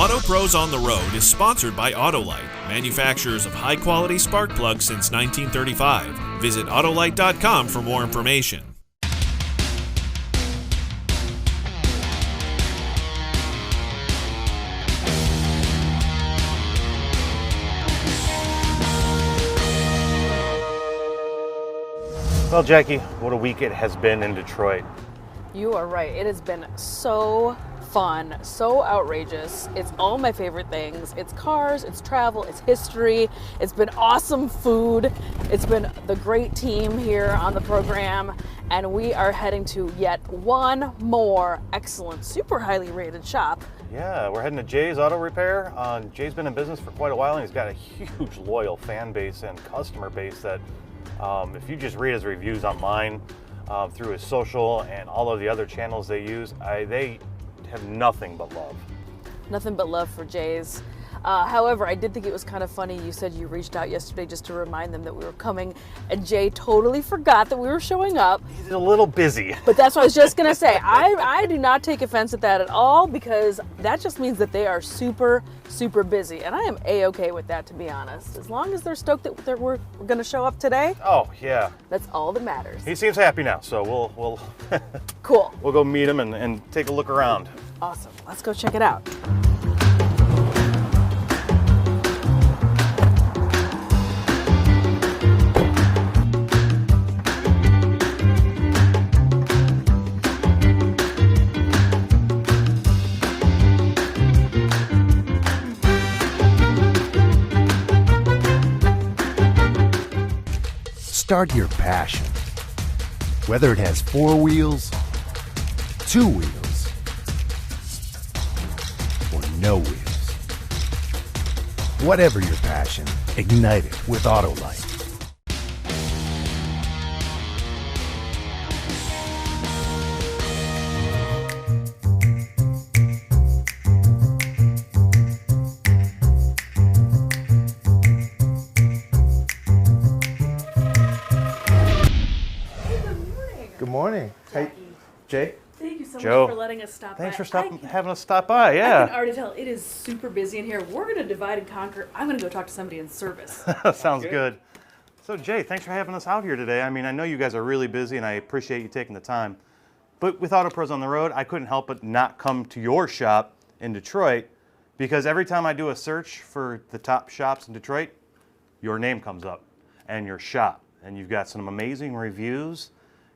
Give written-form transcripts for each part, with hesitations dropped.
Auto Pros on the Road is sponsored by Autolite, manufacturers of high-quality spark plugs since 1935. Visit Autolite.com for more information. Well, Jacqui, what a week it has been in Detroit. You are right. It has been so fun, so outrageous. It's all my favorite things. It's cars, it's travel, it's history. It's been awesome food. It's been the great team here on the program. And we are heading to yet one more excellent, super highly rated shop. Yeah, we're heading to Jay's Auto Repair. Jay's been in business for quite a while, and he's got a huge loyal fan base and customer base that if you just read his reviews online, through his social and all of the other channels they use, they have nothing but love. Nothing but love for Jay's. However, I did think it was kind of funny. You said you reached out yesterday just to remind them that we were coming, and Jay totally forgot that we were showing up. He's a little busy. But that's what I was just going to say. I do not take offense at that at all, because that just means that they are super, super busy. And I am A-okay with that, to be honest. As long as they're stoked that we're going to show up today. Oh, yeah. That's all that matters. He seems happy now, so we'll Cool. We'll go meet him and take a look around. Awesome. Let's go check it out. Start your passion. Whether it has 4 wheels, 2 wheels, or no wheels. Whatever your passion, ignite it with Autolite. Good morning. Hey, Jay. Thank you so Joe. much for letting us stop Thanks by. for having us stop by, yeah. I can already tell it is super busy in here. We're going to divide and conquer. I'm going to go talk to somebody in service. Sounds good. So, Jay, thanks for having us out here today. I mean, I know you guys are really busy, and I appreciate you taking the time. But with Auto Pros on the Road, I couldn't help but not come to your shop in Detroit, because every time I do a search for the top shops in Detroit, your name comes up and your shop. And you've got some amazing reviews.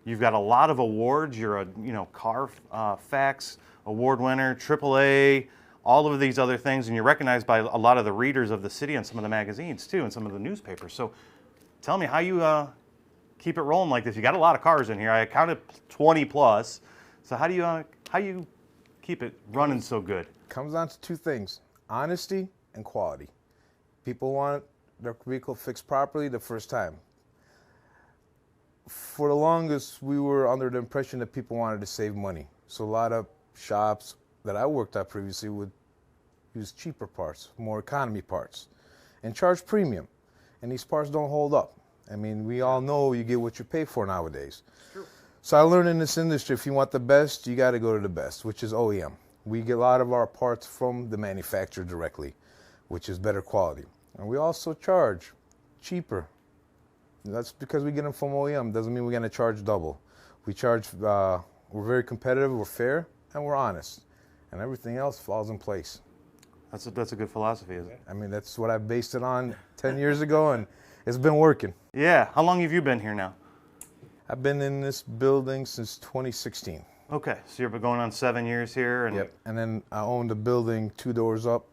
You've got a lot of awards. You're a Carfax award winner, AAA, all of these other things, and you're recognized by a lot of the readers of the city and some of the magazines too, and some of the newspapers. So, tell me how you keep it rolling like this. You got a lot of cars in here. I counted 20 plus. So how do you keep it running so good? Comes down to 2 things: honesty and quality. People want their vehicle fixed properly the first time. For the longest, we were under the impression that people wanted to save money. So a lot of shops that I worked at previously would use cheaper parts, more economy parts, and charge premium. And these parts don't hold up. I mean, we all know you get what you pay for nowadays. True. So I learned in this industry, if you want the best, you got to go to the best, which is OEM. We get a lot of our parts from the manufacturer directly, which is better quality. And we also charge cheaper. That's because we get them from OEM. Doesn't mean we're going to charge double. We charge, we're very competitive, we're fair, and we're honest. And everything else falls in place. That's a good philosophy, isn't it? I mean, that's what I based it on 10 years ago, and it's been working. Yeah. How long have you been here now? I've been in this building since 2016. Okay, so you've been going on 7 years here, and Yep. And then I owned a building 2 doors up.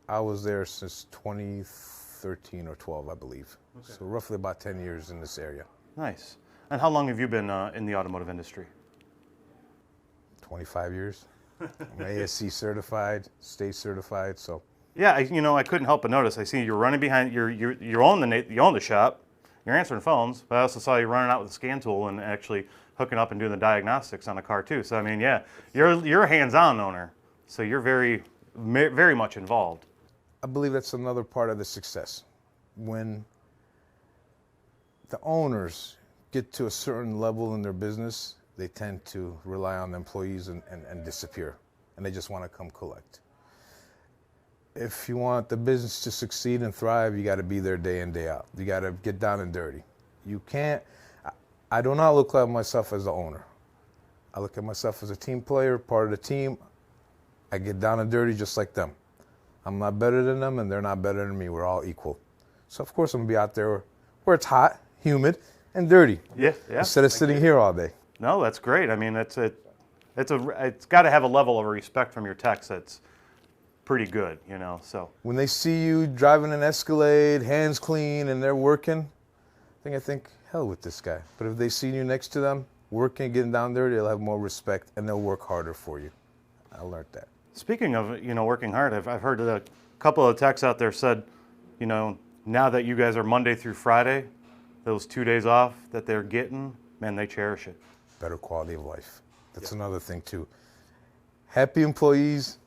I was there since 2013 or 12, I believe. Okay. So roughly about 10 years in this area. Nice. And how long have you been in the automotive industry? 25 years. I'm ASC certified, state certified, so. Yeah, I couldn't help but notice. I see you're running behind. You own the shop. You're answering phones, but I also saw you running out with a scan tool and actually hooking up and doing the diagnostics on the car too. So I mean, yeah, you're a hands-on owner, so you're very, very much involved. I believe that's another part of the success. When the owners get to a certain level in their business, they tend to rely on the employees and disappear, and they just want to come collect. if you want the business to succeed and thrive, you got to be there day in, day out. You got to get down and dirty. You can't, I do not look at myself as the owner. I look at myself as a team player, part of the team. I get down and dirty just like them. I'm not better than them, and they're not better than me. We're all equal. So, of course, I'm going to be out there where it's hot, humid, and dirty. Yeah. Instead of sitting here all day. No, that's great. I mean, it's got to have a level of respect from your techs that's pretty good, you know. So when they see you driving an Escalade, hands clean, and they're working, I think, hell with this guy. But if they see you next to them, working, getting down there, they'll have more respect, and they'll work harder for you. I learned that. speaking of, working hard, I've heard that a couple of techs out there said, now that you guys are Monday through Friday, those 2 days off that they're getting, man, they cherish it. Better quality of life. That's another thing too. Happy employees,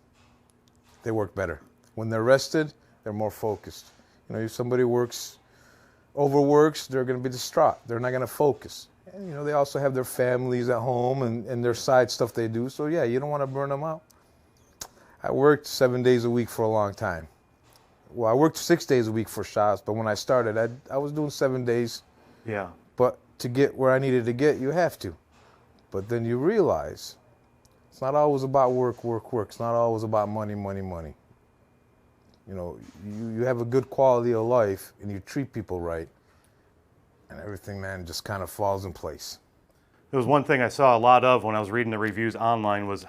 they work better. When they're rested, they're more focused. If somebody overworks, they're going to be distraught. They're not going to focus. And, they also have their families at home and their side stuff they do. So, yeah, you don't want to burn them out. I worked 7 days a week for a long time. Well, I worked 6 days a week for shops, but when I started, I was doing 7 days. Yeah. But to get where I needed to get, you have to. But then you realize it's not always about work. It's not always about money. You have a good quality of life and you treat people right, and everything, man, just kind of falls in place. There was one thing I saw a lot of when I was reading the reviews online was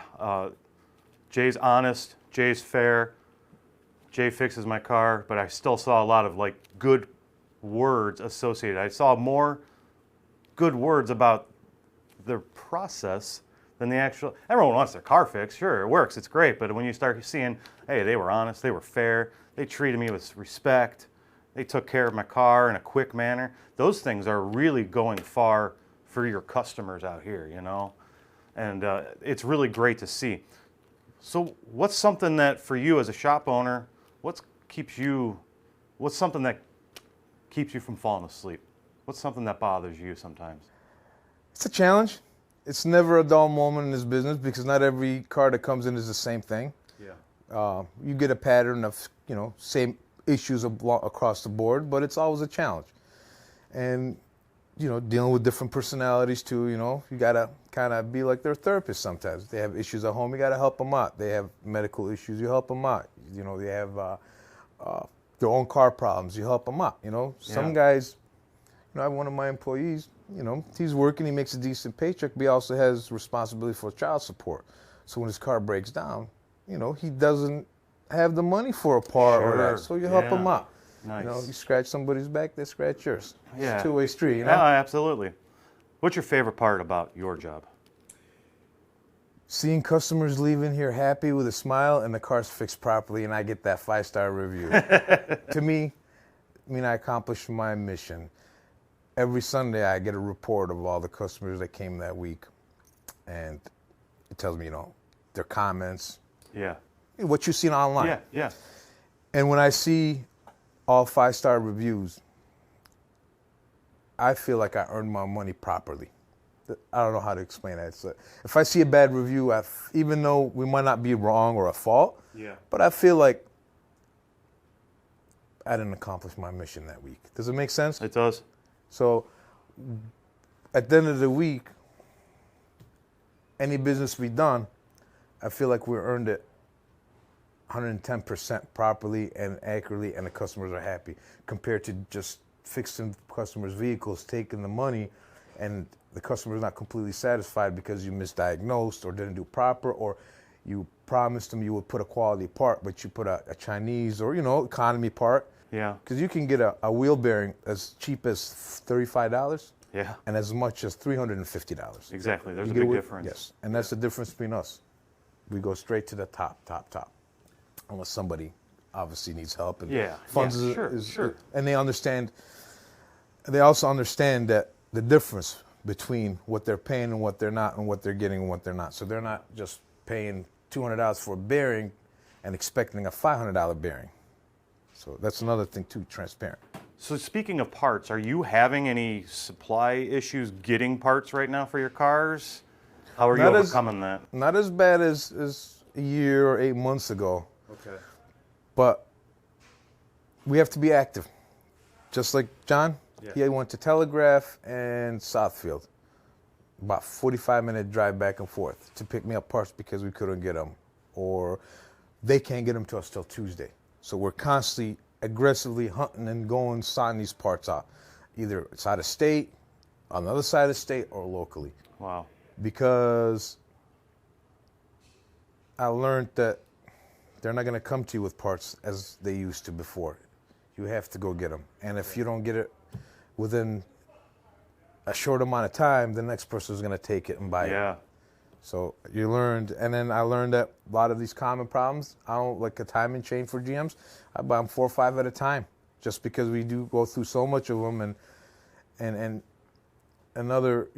Jay's honest, Jay's fair, Jay fixes my car, but I still saw a lot of good words associated. I saw more good words about their process than the actual. Everyone wants their car fixed. Sure, it works. It's great. But when you start seeing, hey, they were honest, they were fair, they treated me with respect, they took care of my car in a quick manner, those things are really going far for your customers out here, And it's really great to see. So what's something that for you as a shop owner, what's something that keeps you from falling asleep? What's something that bothers you sometimes? It's a challenge. It's never a dull moment in this business because not every car that comes in is the same thing. Yeah. You get a pattern of, same issues across the board, but it's always a challenge. And, dealing with different personalities too, you got to kind of be like their therapist sometimes. They have issues at home, you got to help them out. They have medical issues, you help them out. They have their own car problems, you help them out. Some guys, I have one of my employees, he's working, he makes a decent paycheck, but he also has responsibility for child support. So when his car breaks down, he doesn't have the money for a part or that, so you help him out. Nice. You scratch somebody's back, they scratch yours. Yeah. It's a two-way street, Yeah, absolutely. What's your favorite part about your job? Seeing customers leaving here happy with a smile and the car's fixed properly and I get that 5-star review. To me, I accomplished my mission. Every Sunday I get a report of all the customers that came that week. And it tells me, their comments. Yeah. What you've seen online. Yeah. And when I see all 5-star reviews, I feel like I earned my money properly. I don't know how to explain that. So if I see a bad review, even though we might not be wrong or at fault, but I feel like I didn't accomplish my mission that week. Does it make sense? It does. So at the end of the week, any business we done, I feel like we earned it 110% properly and accurately, and the customers are happy, compared to just fixing customers' vehicles, taking the money, and the customer is not completely satisfied because you misdiagnosed or didn't do proper, or you promised them you would put a quality part, but you put a Chinese or, economy part. Yeah. Because you can get a wheel bearing as cheap as $35 and as much as $350. Exactly. There's a big difference. Yes. And that's the difference between us. We go straight to the top. Unless somebody obviously needs help. And funds sure. And they also understand that the difference between what they're paying and what they're not, and what they're getting and what they're not. So they're not just paying $200 for a bearing and expecting a $500 bearing. So that's another thing too, transparent. So speaking of parts, are you having any supply issues getting parts right now for your cars? How are you overcoming that? Not as bad as a year or 8 months ago. Okay. But we have to be active. Just like John, he went to Telegraph and Southfield. About 45-minute drive back and forth to pick me up parts because we couldn't get them, or they can't get them to us till Tuesday. So we're constantly aggressively hunting and going, signing these parts out. Either it's out of state, on the other side of the state, or locally. Wow. Because I learned that they're not going to come to you with parts as they used to before. You have to go get them. And if you don't get it within a short amount of time, the next person is going to take it and buy it. So you learned, and then I learned that a lot of these common problems, I don't like a timing chain for GMs. I buy them 4 or 5 at a time, just because we do go through so much of them. And another,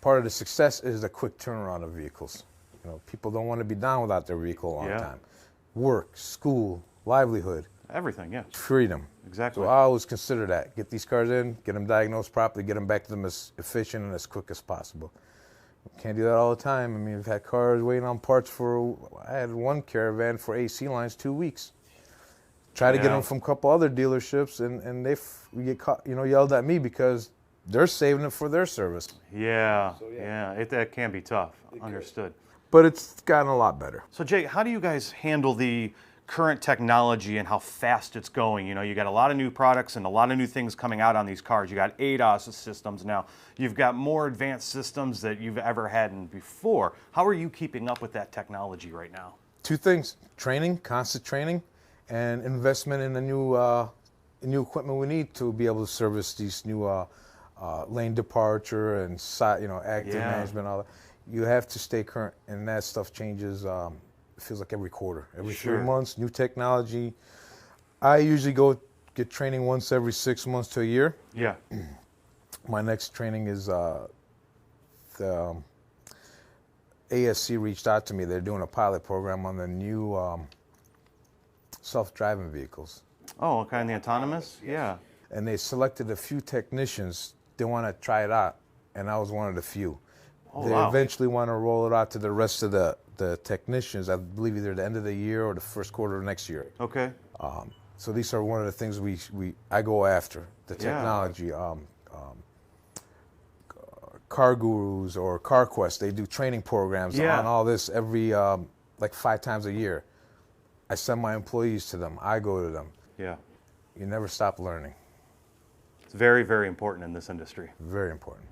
part of the success is the quick turnaround of vehicles. People don't want to be down without their vehicle a long time. Work, school, livelihood. Everything, yeah. Freedom. Exactly. So I always consider that. Get these cars in, get them diagnosed properly, get them back to them as efficient and as quick as possible. Can't do that all the time. I mean, we've had cars waiting on parts I had one Caravan for AC lines 2 weeks. Try to get them from a couple other dealerships, and they get caught, yelled at me because they're saving it for their service. That can be tough. Understood. But it's gotten a lot better. So Jay, how do you guys handle the current technology and how fast it's going? You got a lot of new products and a lot of new things coming out on these cars. You got ADAS systems now. You've got more advanced systems that you've ever had before. How are you keeping up with that technology right now? 2 things: training, constant training, and investment in the new equipment we need to be able to service these new lane departure and active management, all that. You have to stay current, and that stuff changes. It feels like every quarter, every 3 months, new technology. I usually go get training once every 6 months to a year. Yeah. My next training is the ASC reached out to me. They're doing a pilot program on the new self-driving vehicles. Oh, okay, and the autonomous? Yeah. And they selected a few technicians. They want to try it out, and I was one of the few. They eventually want to roll it out to the rest of the technicians, I believe either the end of the year or the first quarter of next year. Okay. So these are one of the things I go after, the technology. Car Gurus or CarQuest, they do training programs on all this every, 5 times a year. I send my employees to them. I go to them. Yeah. You never stop learning. It's very, very important in this industry. Very important.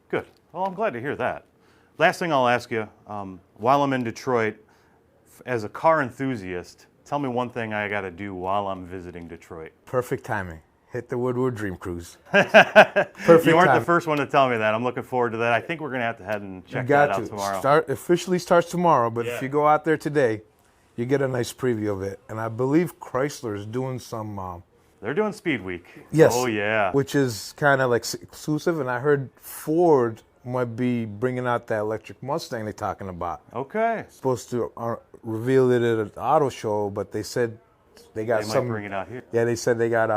Good. Well, I'm glad to hear that. Last thing I'll ask you, while I'm in Detroit, as a car enthusiast, tell me one thing I got to do while I'm visiting Detroit. Perfect timing. Hit the Woodward Dream Cruise. Perfect. You weren't the first one to tell me that. I'm looking forward to that. I think we're going to have to head and check that out tomorrow. Officially starts tomorrow, but if you go out there today, you get a nice preview of it. And I believe Chrysler is doing some... They're doing Speed Week. Yes. Oh, yeah. Which is kind of like exclusive. And I heard Ford might be bringing out that electric Mustang they're talking about. Okay. Supposed to reveal it at the auto show, but they said they got might bring it out here. Yeah, they said they got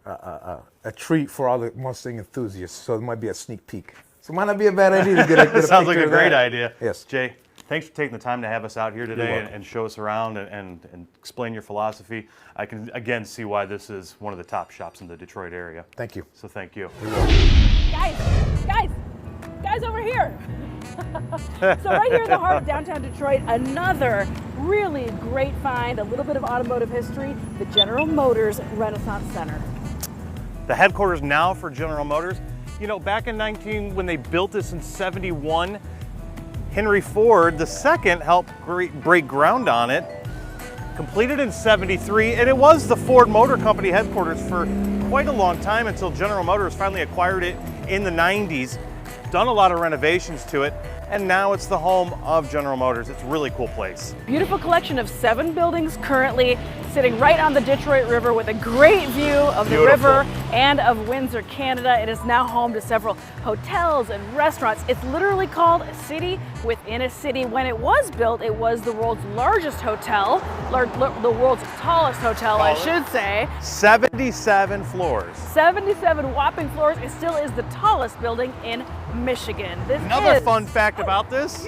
a treat for all the Mustang enthusiasts, so it might be a sneak peek. So it might not be a bad idea to get a Sounds like a great idea. Yes. Jay, thanks for taking the time to have us out here today and show us around and explain your philosophy. I can, again, see why this is one of the top shops in the Detroit area. Thank you. So thank you. Guys over here. So right here in the heart of downtown Detroit, another really great find, a little bit of automotive history, the General Motors Renaissance Center. The headquarters now for General Motors. Back in when they built this in 71, Henry Ford II helped break ground on it, completed in 73, and it was the Ford Motor Company headquarters for quite a long time until General Motors finally acquired it in the 90s, done a lot of renovations to it, and now it's the home of General Motors. It's a really cool place. Beautiful collection of 7 buildings currently sitting right on the Detroit River with a great view of the river and of Windsor, Canada. It is now home to several hotels and restaurants. It's literally called a city within a city. When it was built, it was the world's largest hotel, the world's tallest hotel, I should say. 77 floors. 77 whopping floors. It still is the tallest building in Michigan. Another fun fact about this,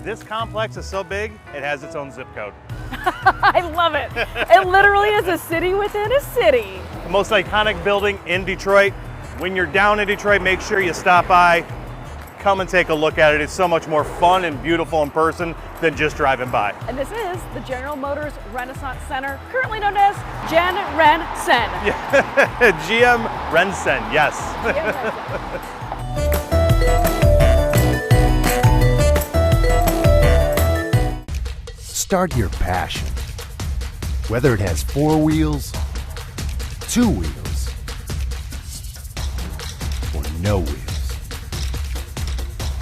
This complex is so big, it has its own zip code. I love it. It literally is a city within a city. The most iconic building in Detroit. When you're down in Detroit, make sure you stop by. Come and take a look at it. It's so much more fun and beautiful in person than just driving by. And this is the General Motors Renaissance Center, currently known as Gen Ren Sen. GM Rensen, yes. Start your passion. Whether it has 4 wheels, 2 wheels, or no wheels.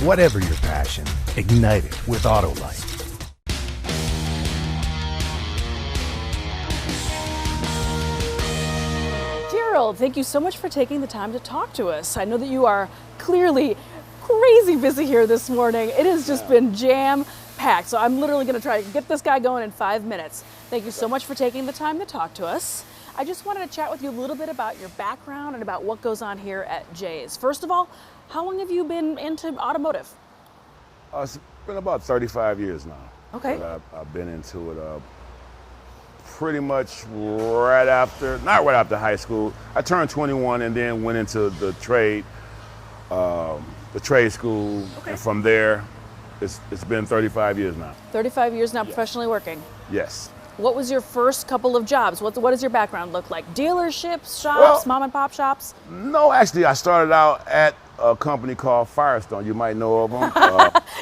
Whatever your passion, ignite it with Autolite. Gerald, thank you so much for taking the time to talk to us. I know that you are clearly crazy busy here this morning. It has just been jam-packed, so I'm literally going to try to get this guy going in 5 minutes. Thank you so much for taking the time to talk to us. I just wanted to chat with you a little bit about your background and about what goes on here at Jay's. First of all, how long have you been into automotive? It's been about 35 years now. Okay. But I've been into it pretty much not right after high school. I turned 21 and then went into the trade school. Okay. And from there, it's been 35 years now. 35 years now professionally working. Yes. What was your first couple of jobs? What does your background look like? Dealerships, shops, mom and pop shops? No, actually, I started out at a company called Firestone. You might know of them.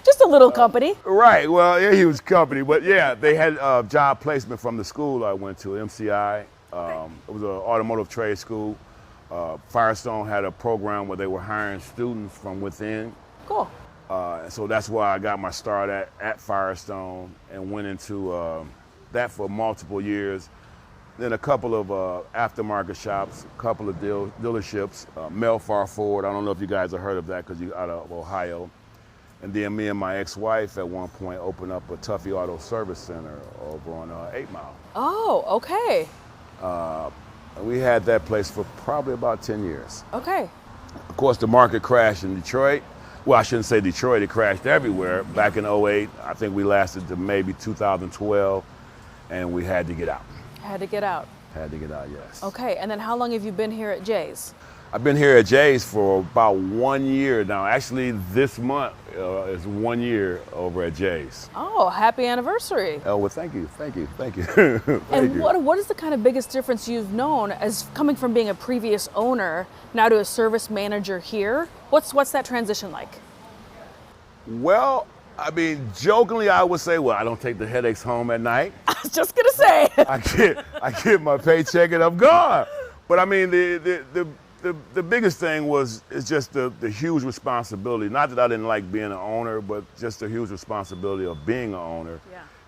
Just a little company. Right. Well, yeah, he was company, but yeah, they had job placement from the school I went to, MCI. It was an automotive trade school. Firestone had a program where they were hiring students from within. Cool. So that's why I got my start at Firestone and went into that for multiple years. Then a couple of aftermarket shops, a couple of dealerships, Melfar Ford. I don't know if you guys have heard of that because you're out of Ohio. And then me and my ex-wife at one point opened up a Tuffy Auto Service Center over on 8 Mile. Oh, okay. We had that place for probably about 10 years. Okay. Of course, the market crashed in Detroit. Well, I shouldn't say Detroit, it crashed everywhere. Back in 08, I think we lasted to maybe 2012, and we had to get out. Had to get out. Had to get out, yes. Okay, and then how long have you been here at Jay's? I've been here at Jay's for about 1 year now. Actually, this month is 1 year over at Jay's. Oh, happy anniversary. Oh, well, thank you. Thank you. And what is the kind of biggest difference you've known as coming from being a previous owner now to a service manager here? What's that transition like? Well, I mean, jokingly, I would say, well, I don't take the headaches home at night. I was just gonna say. I get my paycheck and I'm gone. But I mean, the biggest thing is just the huge responsibility. Not that I didn't like being an owner, but just the huge responsibility of being an owner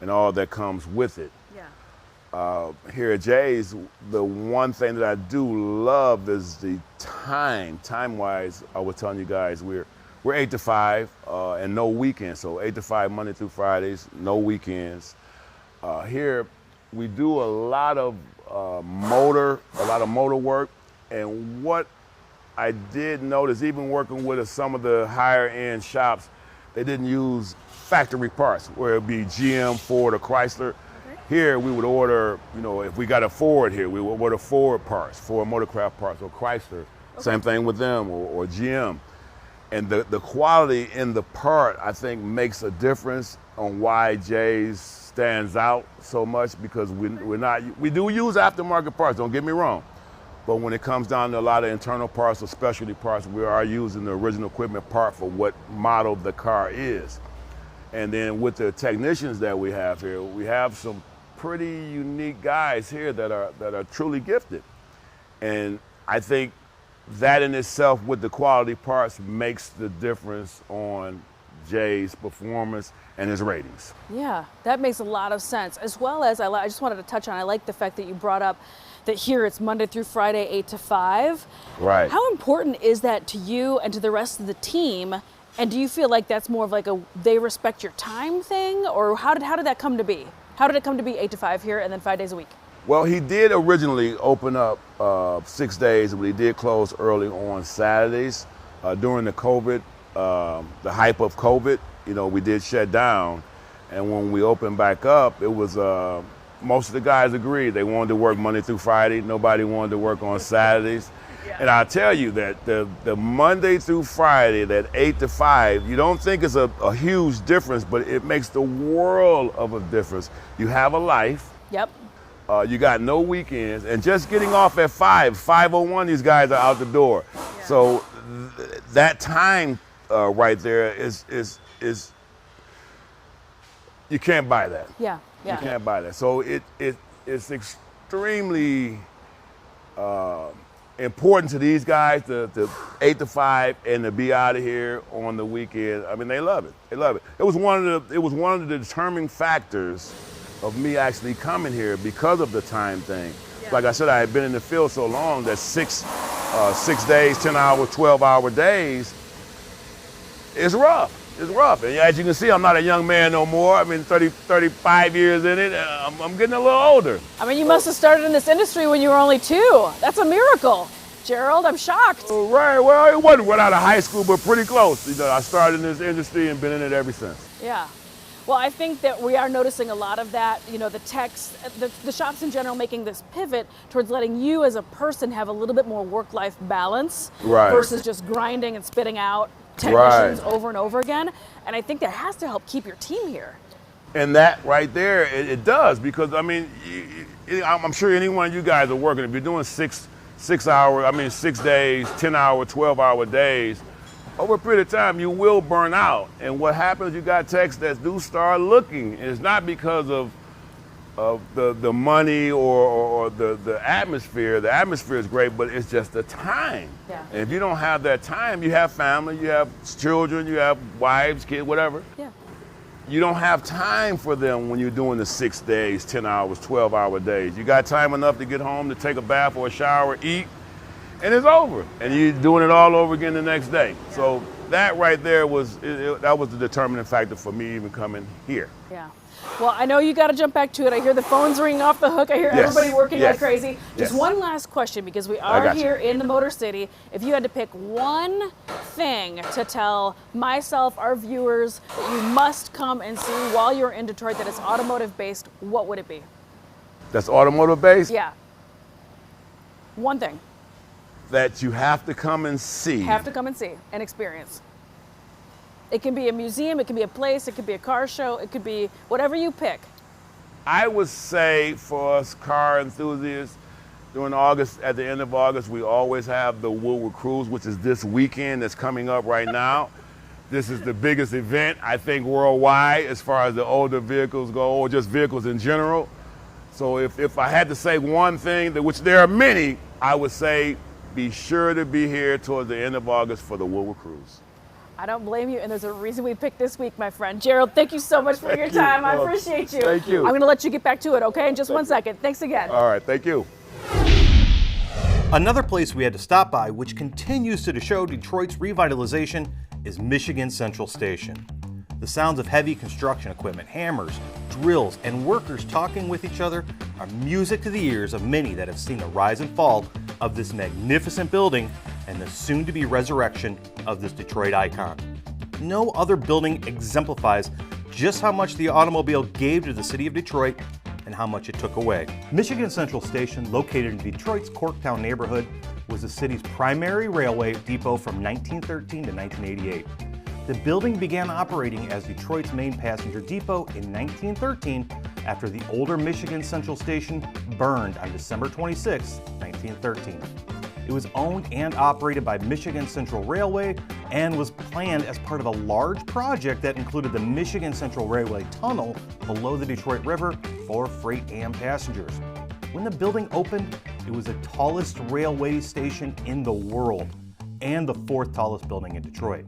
and all that comes with it. Yeah. Here at Jay's, the one thing that I do love is the time. Time-wise, I was telling you guys, we're 8 to 5 and no weekends. So 8 to 5 Monday through Fridays, no weekends. Here we do a lot of motor work. And what I did notice, even working with some of the higher end shops, they didn't use factory parts, where it'd be GM, Ford, or Chrysler. Okay. Here we would order, if we got a Ford here, we would order Ford parts, Ford Motorcraft parts, or Chrysler. Okay. Same thing with them, or GM. And the quality in the part, I think, makes a difference on why Jay's stands out so much, because we do use aftermarket parts, don't get me wrong. But when it comes down to a lot of internal parts or specialty parts, we are using the original equipment part for what model the car is. And then with the technicians that we have here, we have some pretty unique guys here that are truly gifted. And I think that in itself, with the quality parts, makes the difference on Jay's performance and his ratings. Yeah, that makes a lot of sense. As well as, I just wanted to touch on, I like the fact that you brought up that here it's Monday through Friday, 8 to 5. Right. How important is that to you and to the rest of the team? And do you feel like that's more of like they respect your time thing? Or how did that come to be? How did it come to be 8 to 5 here and then 5 days a week? Well, he did originally open up 6 days, but he did close early on Saturdays. During the COVID, the hype of COVID, we did shut down. And when we opened back up, it was most of the guys agreed. They wanted to work Monday through Friday. Nobody wanted to work on Saturdays. And I'll tell you that the Monday through Friday, that 8 to 5, you don't think it's a huge difference, but it makes the world of a difference. You have a life. Yep. You got no weekends. And just getting off at 5:01, these guys are out the door. Yeah. So that time right there is you can't buy that. Yeah. You can't buy that. So it's extremely important to these guys to 8 to 5 and to be out of here on the weekend. I mean, they love it. They love it. It was one of the determining factors of me actually coming here because of the time thing. Yeah. Like I said, I had been in the field so long that 6 days, 10-hour, 12-hour days is rough. It's rough. And as you can see, I'm not a young man no more. I mean, 35 years in it. I'm getting a little older. I mean, you must have started in this industry when you were only 2. That's a miracle. Gerald, I'm shocked. Right. Well, it wasn't right out of high school, but pretty close. I started in this industry and been in it ever since. Yeah. Well, I think that we are noticing a lot of that, the techs, the shops in general making this pivot towards letting you as a person have a little bit more work-life balance versus just grinding and spitting out technicians over and over again. And I think that has to help keep your team here. And that right there, it does, because I mean, I'm sure any one of you guys are working. If you're doing 6 days, 10-hour, 12-hour days, over a period of time, you will burn out. And what happens, you got techs that do start looking. And it's not because of the money or the atmosphere. The atmosphere is great, but it's just the time. Yeah. And if you don't have that time, you have family, you have children, you have wives, kids, whatever. Yeah. You don't have time for them when you're doing the 6 days, 10 hours, 12-hour days. You got time enough to get home, to take a bath or a shower, eat, and it's over. And you're doing it all over again the next day. Yeah. So that right there was the determining factor for me even coming here. Yeah. Well, I know you got to jump back to it. I hear the phones ringing off the hook. I hear everybody working like crazy. Just one last question, because we are here in the Motor City. If you had to pick one thing to tell myself, our viewers, that you must come and see while you're in Detroit that is automotive-based, what would it be? That's automotive-based? Yeah. One thing. That you have to come and see. Have to come and see and experience. It can be a museum, it can be a place, it could be a car show, it could be whatever you pick. I would say for us car enthusiasts, during August, at the end of August, we always have the Woodward Cruise, which is this weekend that's coming up right now. This is the biggest event, I think, worldwide as far as the older vehicles go, or just vehicles in general. So if I had to say one thing, which there are many, I would say be sure to be here towards the end of August for the Woodward Cruise. I don't blame you, and there's a reason we picked this week, my friend. Gerald, thank you so much for your time. I appreciate you. Thank you. I'm going to let you get back to it, okay? In just 1 second. Thanks again. All right, thank you. Another place we had to stop by, which continues to show Detroit's revitalization, is Michigan Central Station. The sounds of heavy construction equipment, hammers, drills, and workers talking with each other are music to the ears of many that have seen the rise and fall of this magnificent building and the soon-to-be resurrection of this Detroit icon. No other building exemplifies just how much the automobile gave to the city of Detroit and how much it took away. Michigan Central Station, located in Detroit's Corktown neighborhood, was the city's primary railway depot from 1913 to 1988. The building began operating as Detroit's main passenger depot in 1913 after the older Michigan Central Station burned on December 26, 1913. It was owned and operated by Michigan Central Railway and was planned as part of a large project that included the Michigan Central Railway Tunnel below the Detroit River for freight and passengers. When the building opened, it was the tallest railway station in the world and the 4th tallest building in Detroit.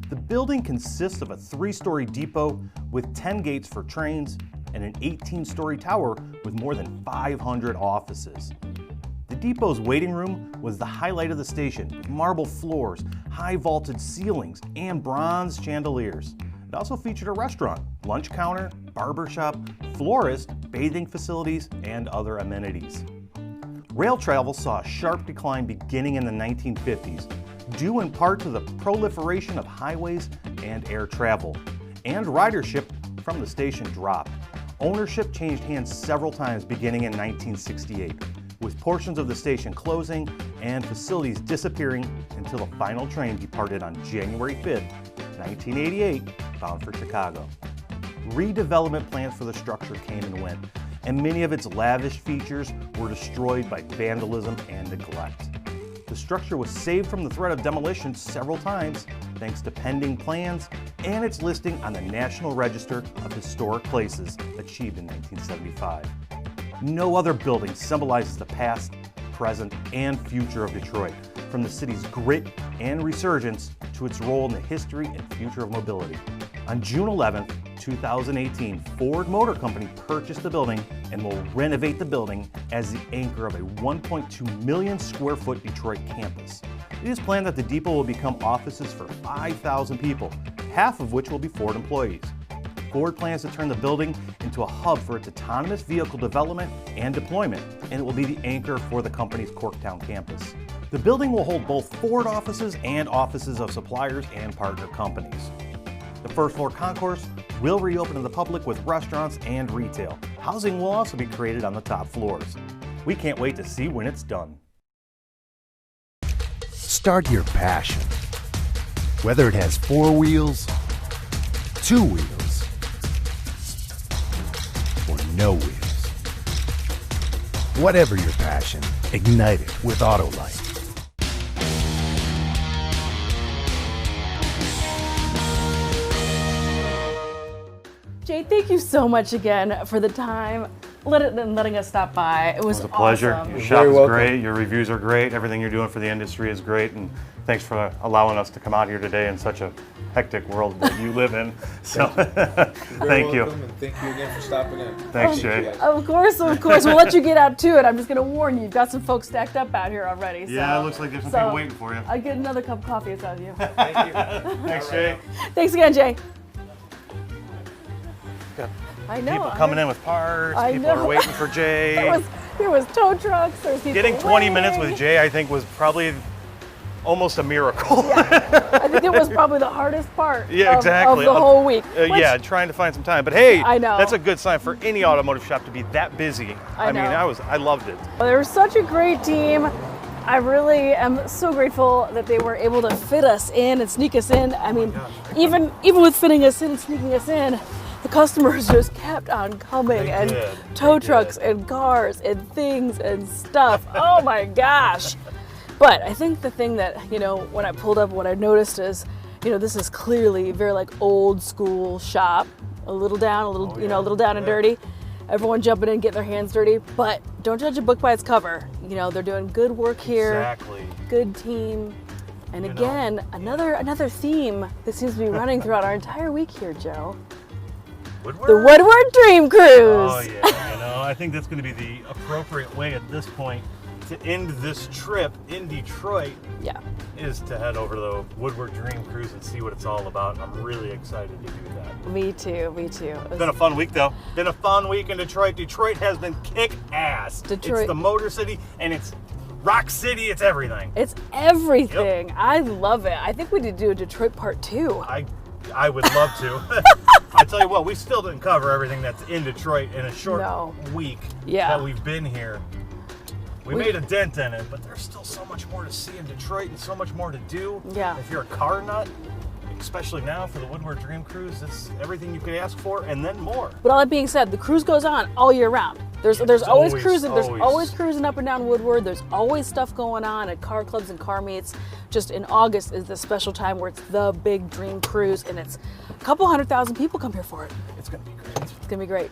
The building consists of a 3-story depot with 10 gates for trains and an 18-story tower with more than 500 offices. The depot's waiting room was the highlight of the station, with marble floors, high vaulted ceilings, and bronze chandeliers. It also featured a restaurant, lunch counter, barber shop, florist, bathing facilities, and other amenities. Rail travel saw a sharp decline beginning in the 1950s, due in part to the proliferation of highways and air travel. and ridership from the station dropped. Ownership changed hands several times beginning in 1968, with portions of the station closing and facilities disappearing until the final train departed on January 5th, 1988, bound for Chicago. Redevelopment plans for the structure came and went, and many of its lavish features were destroyed by vandalism and neglect. The structure was saved from the threat of demolition several times thanks to pending plans and its listing on the National Register of Historic Places, achieved in 1975. No other building symbolizes the past, present, and future of Detroit, from the city's grit and resurgence to its role in the history and future of mobility. On June 11, 2018, Ford Motor Company purchased the building and will renovate the building as the anchor of a 1.2 million square foot Detroit campus. It is planned that the depot will become offices for 5,000 people, half of which will be Ford employees. Ford plans to turn the building into a hub for its autonomous vehicle development and deployment, and it will be the anchor for the company's Corktown campus. The building will hold both Ford offices and offices of suppliers and partner companies. The first floor concourse will reopen to the public with restaurants and retail. Housing will also be created on the top floors. We can't wait to see when it's done. Start your passion. Whether it has 4 wheels, 2 wheels, or no wheels. Whatever your passion, ignite it with Autolite. Jay, thank you so much again for the time and letting us stop by. It was a pleasure. awesome. Your You're shop very is welcome. great. Your reviews are great. Everything you're doing for the industry is great. And thanks for allowing us to come out here today in such a hectic world that you live in. So thank you. And thank you again for stopping in. Thanks, Jay. Of course. We'll let you get out to it. I'm just going to warn you, you've got some folks stacked up out here already. Yeah, so, it looks like there's some so people waiting for you. I'll get another cup of coffee inside you. Thank you. Thanks, Jay. Thanks again, Jay. Got I know. people coming in with parts. I People know. are waiting for Jay. There was tow trucks. There's people Getting 20 minutes waiting. with Jay, I think, was probably almost a miracle. I think it was probably the hardest part Yeah, exactly. of the whole week. Which- Yeah, trying to find some time. But hey, I know. that's a good sign for any automotive shop to be that busy. I mean, know. I loved it. They were such a great team. I really am so grateful that they were able to fit us in and sneak us in. I mean, even with fitting us in and sneaking us in, the customers just kept on coming, and did. tow trucks and cars and things and stuff. Oh my gosh. But I think the thing that, when I pulled up, what I noticed is, this is clearly very like old school shop, a little down, a little down and dirty. Everyone jumping in, getting their hands dirty, but don't judge a book by its cover. They're doing good work here. Exactly. Good team. And again, another theme that seems to be running throughout our entire week here, Joe. Woodward? The Woodward Dream Cruise. Oh yeah, I think that's going to be the appropriate way at this point to end this trip in Detroit. Yeah. Is to head over to the Woodward Dream Cruise and see what it's all about. I'm really excited to do that. Me too. It's been a fun week though. Been a fun week in Detroit. Detroit has been kick ass. Detroit. It's the Motor City and it's Rock City. It's everything. It's everything. Yep. I love it. I think we need to do a Detroit part 2. I would love to. I tell you what, we still didn't cover everything that's in Detroit in a short week that we've been here. We made a dent in it, but there's still so much more to see in Detroit and so much more to do. Yeah. If you're a car nut, especially now for the Woodward Dream Cruise, it's everything you could ask for and then more. But all that being said, the cruise goes on all year round. There's always cruising. There's always. always cruising up and down Woodward. There's always stuff going on at car clubs and car meets. Just in August is the special time where it's the big Dream Cruise, and it's a couple 100,000 people come here for it. It's going to be great. It's gonna be great.